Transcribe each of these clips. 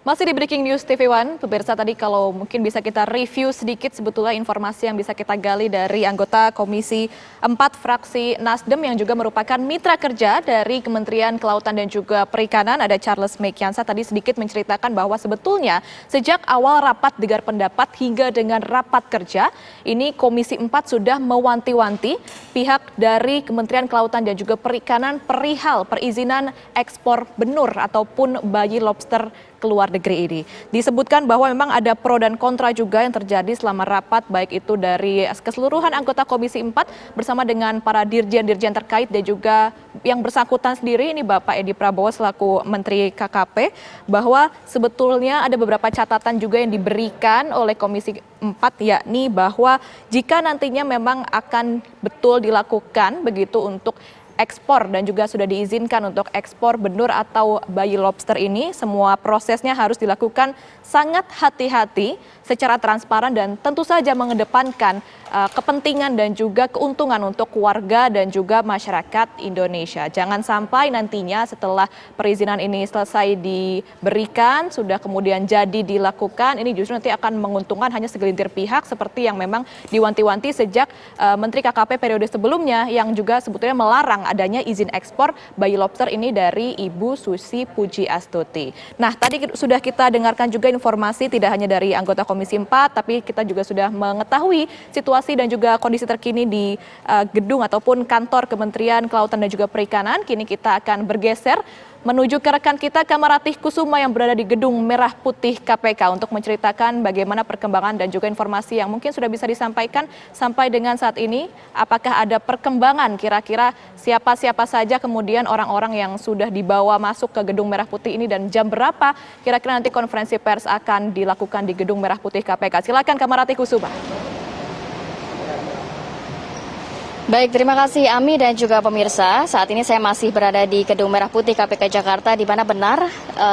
Masih di Breaking News TV One, pemirsa, tadi kalau mungkin bisa kita review sedikit sebetulnya informasi yang bisa kita gali dari anggota Komisi 4 fraksi Nasdem yang juga merupakan mitra kerja dari Kementerian Kelautan dan juga Perikanan. Ada Charles Mekiansa tadi sedikit menceritakan bahwa sebetulnya sejak awal rapat dengar pendapat hingga dengan rapat kerja, ini Komisi 4 sudah mewanti-wanti pihak dari Kementerian Kelautan dan juga Perikanan perihal perizinan ekspor benur ataupun bayi lobster keluar negeri ini. Disebutkan bahwa memang ada pro dan kontra juga yang terjadi selama rapat, baik itu dari keseluruhan anggota Komisi 4 bersama dengan para dirjen-dirjen terkait dan juga yang bersangkutan sendiri, ini Bapak Edi Prabowo selaku Menteri KKP, bahwa sebetulnya ada beberapa catatan juga yang diberikan oleh Komisi 4, yakni bahwa jika nantinya memang akan betul dilakukan begitu untuk ekspor dan juga sudah diizinkan untuk ekspor benur atau bayi lobster ini, semua prosesnya harus dilakukan sangat hati-hati secara transparan dan tentu saja mengedepankan kepentingan dan juga keuntungan untuk warga dan juga masyarakat Indonesia. Jangan sampai nantinya setelah perizinan ini selesai diberikan, sudah kemudian jadi dilakukan, ini justru nanti akan menguntungkan hanya segelintir pihak seperti yang memang diwanti-wanti sejak Menteri KKP periode sebelumnya yang juga sebetulnya melarang adanya izin ekspor bayi lobster ini dari Ibu Susi Pujiastuti. Nah, tadi sudah kita dengarkan juga informasi tidak hanya dari anggota Komisi 4, tapi kita juga sudah mengetahui situasi dan juga kondisi terkini di gedung ataupun kantor Kementerian Kelautan dan juga Perikanan. Kini kita akan bergeser menuju ke rekan kita Kamaratih Kusuma yang berada di Gedung Merah Putih KPK untuk menceritakan bagaimana perkembangan dan juga informasi yang mungkin sudah bisa disampaikan sampai dengan saat ini. Apakah ada perkembangan kira-kira siapa-siapa saja kemudian orang-orang yang sudah dibawa masuk ke Gedung Merah Putih ini dan jam berapa kira-kira nanti konferensi pers akan dilakukan di Gedung Merah Putih KPK. Silakan Kamaratih Kusuma. Baik, terima kasih Ami dan juga pemirsa. Saat ini saya masih berada di Gedung Merah Putih KPK Jakarta, di mana benar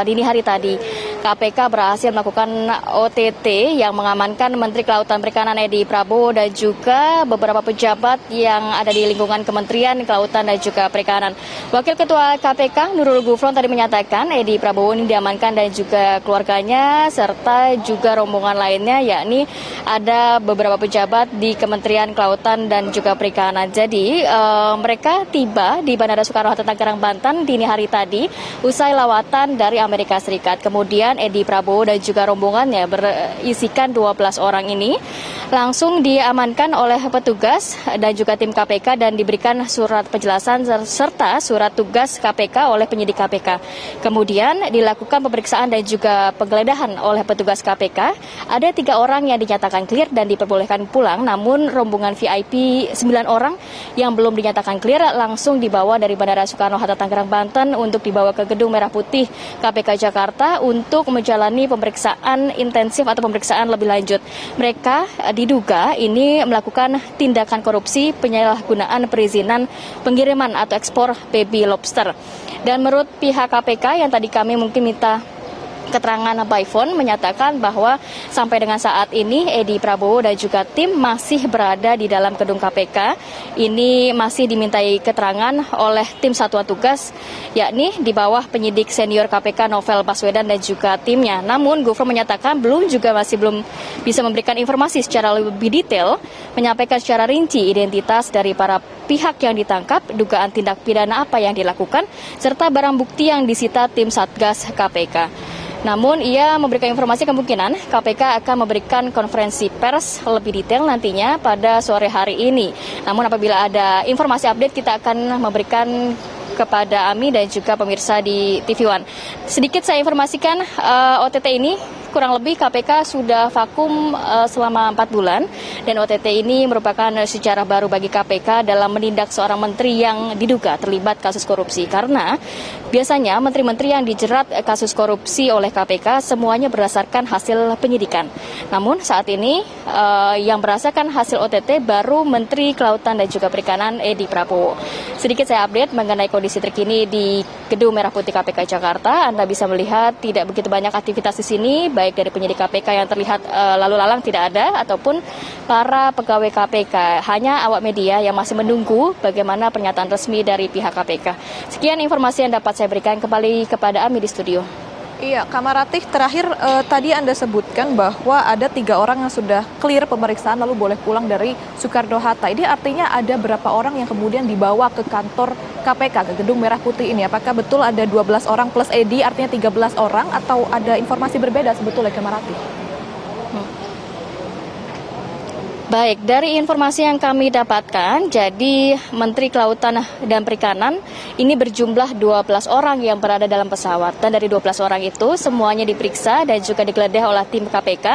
dini hari tadi KPK berhasil melakukan OTT yang mengamankan Menteri Kelautan Perikanan Edi Prabowo dan juga beberapa pejabat yang ada di lingkungan Kementerian Kelautan dan juga Perikanan. Wakil Ketua KPK Nurul Gufron tadi menyatakan Edi Prabowo ini diamankan dan juga keluarganya serta juga rombongan lainnya, yakni ada beberapa pejabat di Kementerian Kelautan dan juga Perikanan. Jadi mereka tiba di Bandara Soekarno-Hatta Tangerang, Banten dini hari tadi usai lawatan dari Amerika Serikat. Kemudian Edi Prabowo dan juga rombongannya berisikan 12 orang ini langsung diamankan oleh petugas dan juga tim KPK dan diberikan surat penjelasan serta surat tugas KPK oleh penyidik KPK. Kemudian dilakukan pemeriksaan dan juga penggeledahan oleh petugas KPK. Ada 3 orang yang dinyatakan clear dan diperbolehkan pulang, namun rombongan VIP 9 orang yang belum dinyatakan clear langsung dibawa dari Bandara Soekarno-Hatta Tangerang, Banten untuk dibawa ke Gedung Merah Putih KPK Jakarta untuk menjalani pemeriksaan intensif atau pemeriksaan lebih lanjut. Mereka diduga ini melakukan tindakan korupsi penyalahgunaan perizinan pengiriman atau ekspor baby lobster. Dan menurut pihak KPK yang tadi kami mungkin minta keterangan by phone menyatakan bahwa sampai dengan saat ini Edi Prabowo dan juga tim masih berada di dalam gedung KPK. Ini masih dimintai keterangan oleh tim satuan tugas, yakni di bawah penyidik senior KPK Novel Baswedan dan juga timnya. Namun Gufron menyatakan masih belum bisa memberikan informasi secara lebih detail, menyampaikan secara rinci identitas dari para pihak yang ditangkap, dugaan tindak pidana apa yang dilakukan, serta barang bukti yang disita tim Satgas KPK. Namun ia memberikan informasi kemungkinan KPK akan memberikan konferensi pers lebih detail nantinya pada sore hari ini. Namun apabila ada informasi update kita akan memberikan kepada Ami dan juga pemirsa di TV One. Sedikit saya informasikan OTT ini kurang lebih KPK sudah vakum selama 4 bulan dan OTT ini merupakan sejarah baru bagi KPK dalam menindak seorang menteri yang diduga terlibat kasus korupsi, karena biasanya menteri-menteri yang dijerat kasus korupsi oleh KPK semuanya berdasarkan hasil penyidikan. Namun saat ini yang berdasarkan hasil OTT baru Menteri Kelautan dan juga Perikanan Edi Prabowo. Sedikit saya update mengenai kondisi terkini di Gedung Merah Putih KPK Jakarta. Anda bisa melihat tidak begitu banyak aktivitas di sini, baik dari penyidik KPK yang terlihat lalu lalang tidak ada, ataupun para pegawai KPK. Hanya awak media yang masih menunggu bagaimana pernyataan resmi dari pihak KPK. Sekian informasi yang dapat saya berikan, kembali kepada Ami di studio. Iya, Kamaratih, terakhir tadi Anda sebutkan bahwa ada 3 orang yang sudah clear pemeriksaan lalu boleh pulang dari Soekarno-Hatta. Ini artinya ada berapa orang yang kemudian dibawa ke kantor KPK, ke Gedung Merah Putih ini? Apakah betul ada 12 orang plus Edi, artinya 13 orang, atau ada informasi berbeda sebetulnya, Kamaratih? Baik, dari informasi yang kami dapatkan, jadi Menteri Kelautan dan Perikanan ini berjumlah 12 orang yang berada dalam pesawat. Dan dari 12 orang itu semuanya diperiksa dan juga digeledah oleh tim KPK.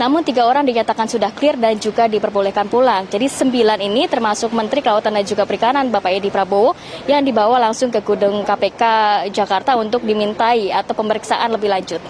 Namun 3 orang dinyatakan sudah clear dan juga diperbolehkan pulang. Jadi 9 ini termasuk Menteri Kelautan dan juga Perikanan Bapak Edi Prabowo yang dibawa langsung ke gedung KPK Jakarta untuk dimintai atau pemeriksaan lebih lanjut.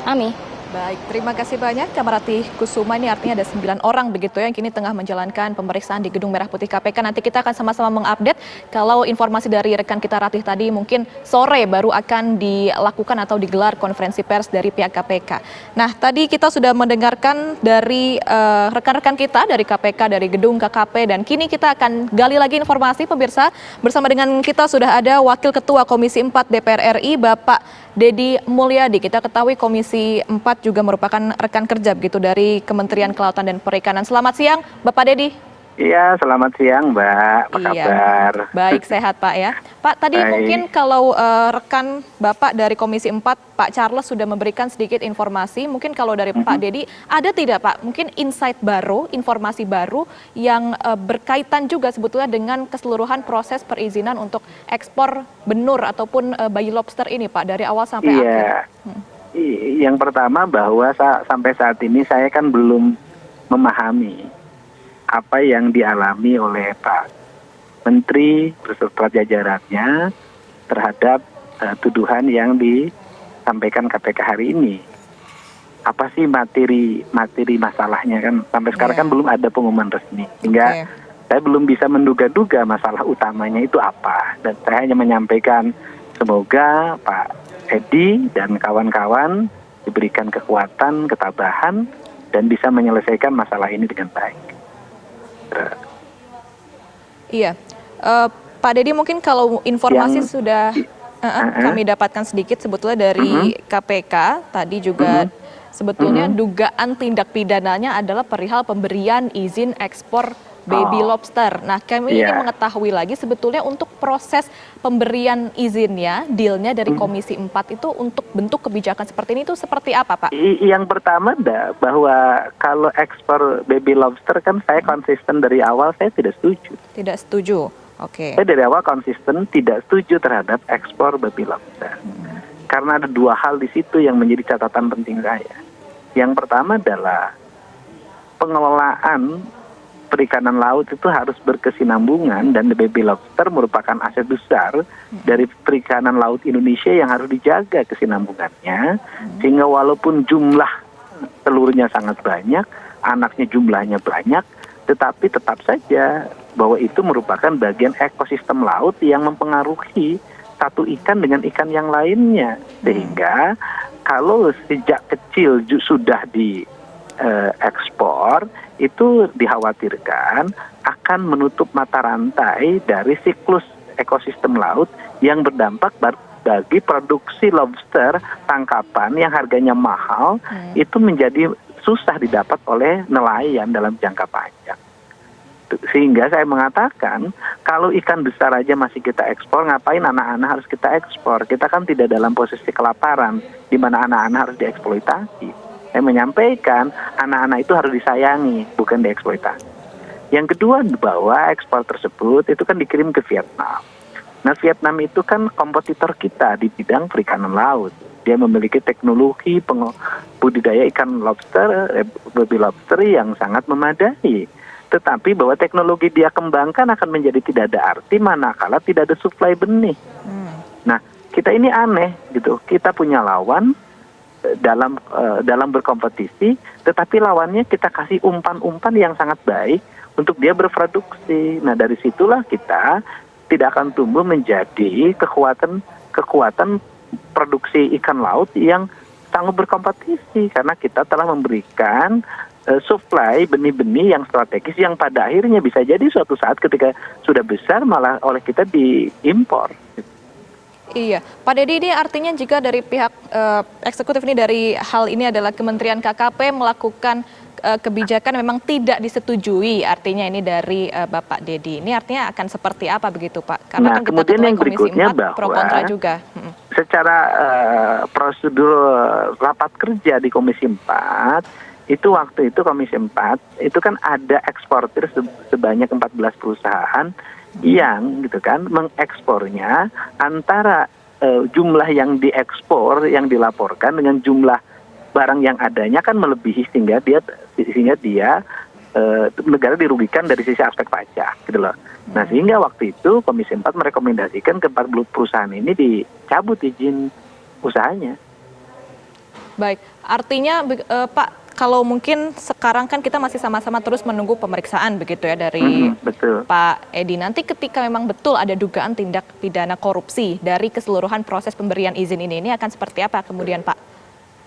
Ami. Baik, terima kasih banyak Kamaratih Kusuma. Ini artinya ada 9 orang begitu ya yang kini tengah menjalankan pemeriksaan di Gedung Merah Putih KPK. Nanti kita akan sama-sama mengupdate kalau informasi dari rekan kita Ratih tadi mungkin sore baru akan dilakukan atau digelar konferensi pers dari pihak KPK. Nah, tadi kita sudah mendengarkan dari rekan-rekan kita dari KPK, dari Gedung KKP, dan kini kita akan gali lagi informasi pemirsa. Bersama dengan kita sudah ada Wakil Ketua Komisi 4 DPR RI, Bapak Dedi Mulyadi. Kita ketahui Komisi 4 juga merupakan rekan kerja begitu dari Kementerian Kelautan dan Perikanan. Selamat siang, Bapak Dedi. Iya, selamat siang, Mbak. Apa kabar? Baik, sehat Pak ya. Pak, tadi mungkin kalau rekan Bapak dari Komisi 4, Pak Charles sudah memberikan sedikit informasi. Mungkin kalau dari Pak Dedi, ada tidak Pak, mungkin insight baru, informasi baru yang berkaitan juga sebetulnya dengan keseluruhan proses perizinan untuk ekspor benur ataupun bayi lobster ini Pak, dari awal sampai akhir? Yang pertama bahwa sampai saat ini saya kan belum memahami apa yang dialami oleh Pak Menteri beserta jajarannya terhadap tuduhan yang disampaikan KPK hari ini. Apa sih materi masalahnya, kan sampai sekarang kan belum ada pengumuman resmi, sehingga saya belum bisa menduga-duga masalah utamanya itu apa. Dan saya hanya menyampaikan semoga Pak Edi dan kawan-kawan diberikan kekuatan, ketabahan, dan bisa menyelesaikan masalah ini dengan baik. Iya, Pak Dedi, mungkin kalau informasi sudah kami dapatkan sedikit sebetulnya dari KPK tadi juga sebetulnya dugaan tindak pidananya adalah perihal pemberian izin ekspor baby lobster. Nah, kami ingin mengetahui lagi sebetulnya untuk proses pemberian izinnya, dealnya dari Komisi 4 itu untuk bentuk kebijakan seperti ini itu seperti apa, Pak? Yang pertama bahwa kalau ekspor baby lobster kan saya konsisten dari awal saya tidak setuju. Tidak setuju, oke. Saya dari awal konsisten tidak setuju terhadap ekspor baby lobster. Karena ada 2 hal di situ yang menjadi catatan penting saya. Yang pertama adalah pengelolaan perikanan laut itu harus berkesinambungan, dan baby lobster merupakan aset besar dari perikanan laut Indonesia yang harus dijaga kesinambungannya, sehingga walaupun jumlah telurnya sangat banyak, anaknya jumlahnya banyak, tetapi tetap saja bahwa itu merupakan bagian ekosistem laut yang mempengaruhi satu ikan dengan ikan yang lainnya, sehingga kalau sejak kecil sudah ekspor, itu dikhawatirkan akan menutup mata rantai dari siklus ekosistem laut yang berdampak bagi produksi lobster tangkapan yang harganya mahal, itu menjadi susah didapat oleh nelayan dalam jangka panjang. Sehingga saya mengatakan, kalau ikan besar aja masih kita ekspor, ngapain anak-anak harus kita ekspor? Kita kan tidak dalam posisi kelaparan, di mana anak-anak harus dieksploitasi. Saya menyampaikan anak-anak itu harus disayangi, bukan dieksploitasi. Yang kedua, bahwa ekspor tersebut itu kan dikirim ke Vietnam. Nah, Vietnam itu kan kompetitor kita di bidang perikanan laut. Dia memiliki teknologi budidaya ikan lobster, baby lobster yang sangat memadai. Tetapi bahwa teknologi dia kembangkan akan menjadi tidak ada arti manakala tidak ada suplai benih. Nah, kita ini aneh gitu. Kita punya lawan dalam berkompetisi, tetapi lawannya kita kasih umpan-umpan yang sangat baik untuk dia berproduksi. Nah, dari situlah kita tidak akan tumbuh menjadi kekuatan produksi ikan laut yang sanggup berkompetisi, karena kita telah memberikan supply benih-benih yang strategis yang pada akhirnya bisa jadi suatu saat ketika sudah besar malah oleh kita diimpor. Iya, Pak Dedi, ini artinya jika dari pihak eksekutif ini dari hal ini adalah Kementerian KKP melakukan kebijakan memang tidak disetujui, artinya ini dari Bapak Dedi. Ini artinya akan seperti apa begitu Pak? Karena Nah, kan kita kemudian ketuai yang Komisi berikutnya 4 pro bahwa kontra juga. secara prosedur rapat kerja di Komisi 4, itu waktu itu Komisi 4 itu kan ada eksportir sebanyak 14 perusahaan yang gitu kan mengekspornya antara jumlah yang diekspor yang dilaporkan dengan jumlah barang yang adanya kan melebihi sehingga dia negara dirugikan dari sisi aspek pajak gitu loh. Nah, sehingga waktu itu Komisi 4 merekomendasikan ke 40 perusahaan ini dicabut izin usahanya. Baik, artinya Pak, kalau mungkin sekarang kan kita masih sama-sama terus menunggu pemeriksaan begitu ya dari Betul. Pak Edi. Nanti ketika memang betul ada dugaan tindak pidana korupsi dari keseluruhan proses pemberian izin ini akan seperti apa kemudian Pak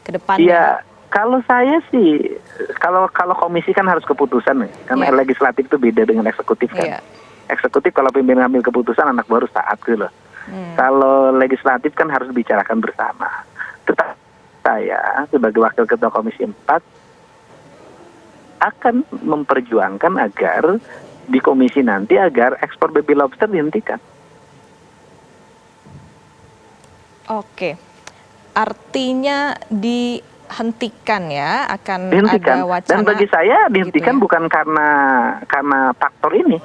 ke depannya? Iya, kalau saya sih, kalau komisi kan harus keputusan, karena legislatif itu beda dengan eksekutif kan. Eksekutif kalau pimpinan ambil keputusan anak baru taat gitu loh. Kalau legislatif kan harus dibicarakan bersama. Tetapi saya sebagai wakil ketua Komisi 4 akan memperjuangkan agar di komisi nanti agar ekspor baby lobster dihentikan. Oke, artinya dihentikan ya, akan Dihentikan. ada wacana. Dan bagi saya dihentikan gitu ya? bukan karena faktor ini,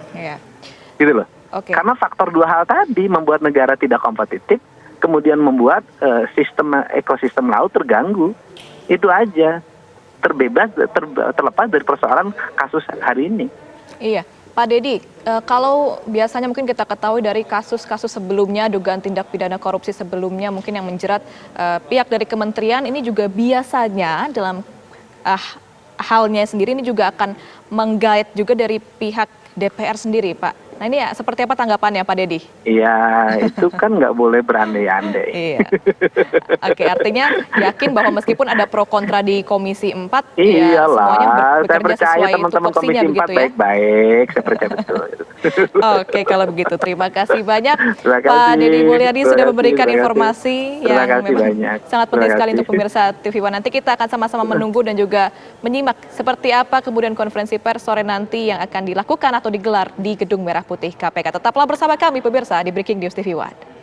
gitu loh. Oke. Karena faktor dua hal tadi membuat negara tidak kompetitif, kemudian membuat ekosistem laut terganggu. Itu aja. Terlepas dari persoalan kasus hari ini. Iya, Pak Dedi, kalau biasanya mungkin kita ketahui dari kasus-kasus sebelumnya, dugaan tindak pidana korupsi sebelumnya mungkin yang menjerat pihak dari kementerian, ini juga biasanya dalam halnya sendiri ini juga akan menggait juga dari pihak DPR sendiri, Pak. Nah ini ya seperti apa tanggapannya Pak Dedi? Iya, itu kan nggak boleh berandai-andai. Iya. Oke, artinya yakin bahwa meskipun ada pro kontra di Komisi 4, Iyalah, ya semuanya saya bekerja percaya sesuai teman-teman tupoksinya Komisi 4 begitu ya? baik-baik, saya percaya betul. Oke, kalau begitu terima kasih banyak Terima Pak kasih, Dedi Mulyadi sudah terima memberikan kasih. informasi Terima yang kasih memang banyak. sangat penting Terima sekali kasih. untuk pemirsa TV One. Nanti kita akan sama-sama menunggu dan juga menyimak seperti apa kemudian konferensi pers sore nanti yang akan dilakukan atau digelar di Gedung Merah Putih KPK. Tetaplah bersama kami pemirsa di Breaking News TV One.